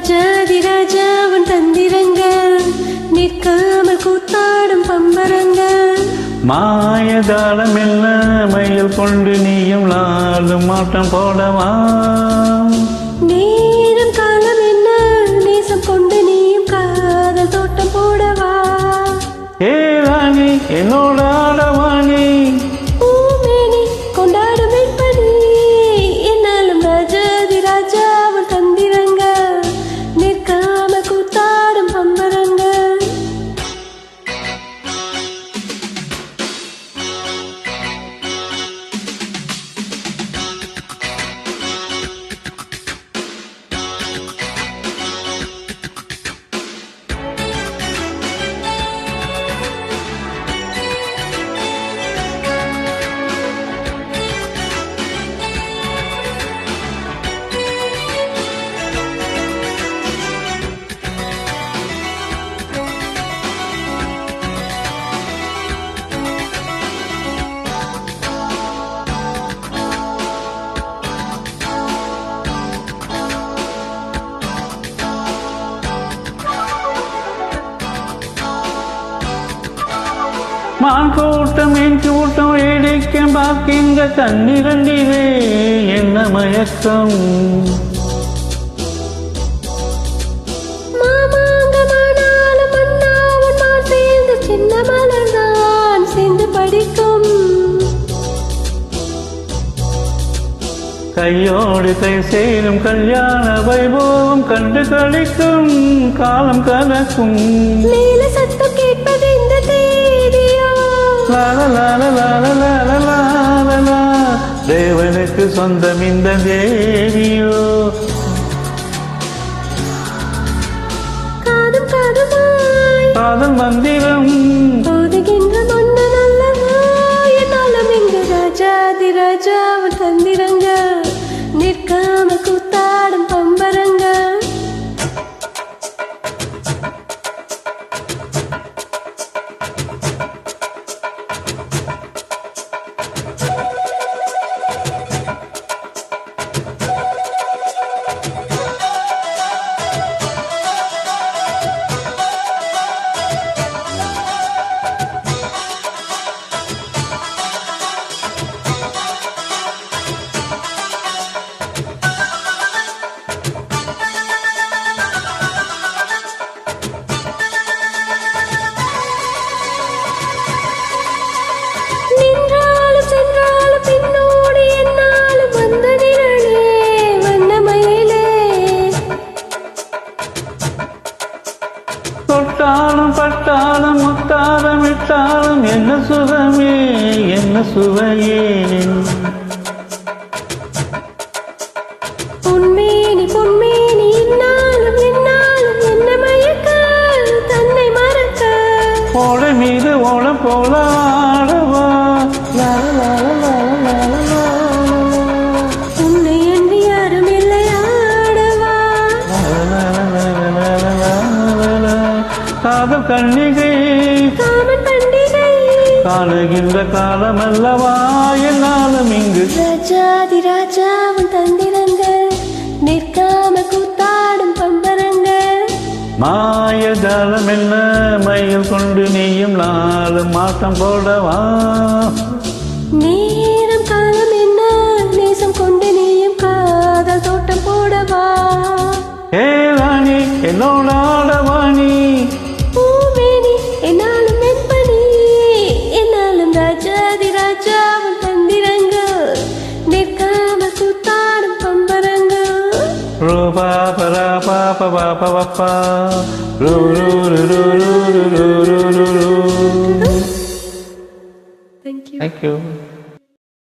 ராஜாதிராஜாவன் தந்திரங்கள் நிற்காமல் கூத்தாடும் பம்பரங்கள் மாயதாளம் என்ன மயில் கொண்டு நீயும் நாளும் ஆட்டம் போடவா நேரம் காலம் என்ன நேசம் கொண்டு நீயும் காதல் தோட்டம் போடவா ஏ ராணி என்னோட ஆடவாணி பூமேனி கொண்டாடும் வெண்பனி என்னாலும் ராஜாதிராஜாவன் தந்திரங்கள் நிற்காமல் கூத்தாடும் பம்பரங்கள் மான் கூட்டம் என் கூட்டம் இடிக்க பாக்கிங்க கண்ணிரண்டிலே என்ன மயக்கம் மாமாங்கமானாலும் மன்னாவும் நான் சேர்ந்து சின்ன மலர்தான் சேர்ந்து படிக்கும் கையோடு கை சேரும் கல்யாண வைபவம் கண்டு கழிக்கும் காலம் கலக்கும் நீல சத்தம் கேட்பது இந்த தேதியோ தேவனுக்கு சொந்தம் இந்த தேவியோ காதும் காதுமாய் காதல் மந்திரம் போதுகின்ற மன்னன் அல்லவா என்னாலும் இங்கு ராஜாதிராஜாவன் தந்திரங்கள் நிற்காம கூத்தாடும் பம்பரங்கள் தொட்டாலும் பட்டாலும் முத்தாலும் விட்டாலும் என்ன சுகமே என்ன சுவையே பொன்மேனி பொன்மேனி இன்னாலும் இன்னாலும் என்ன மயக்க தன்னை மறக்க ஓடை மீது ஓடம் போல ஆடவா உன்னை அன்றி யாரும் இல்லை ஆடவா காதல் கண்ணிகை காமன் பண்டிகை காணுகின்ற காலமல்லவா என்னாலும் இங்கு ராஜாதிராஜாவன் தந்திரங்கள் நிற்காம கூத்தாடும் பம்பரங்கள் மாயஜாலம் என்ன மயில் கொண்டு நீயும் நாளும் மாட்டம் போடவா நேரம் காலம் என்ன நேசம் கொண்டு நீயும் காதல் தோட்டம் போடவா ஏ ராணி என்னோட ஆடவாணி பூமேனி என்னாலும் வெண்பனி என்னாலும் ராஜாதிராஜாவன் தந்திரங்கள் நிற்காம கூத்தாடும் பம்பரங்கள் ரூபா பரா பாப பாப பப்பா ரூ ரூ ரூ ரூ ரூ ரூ ரூ ரூ ரூ. Thank you. Thank you.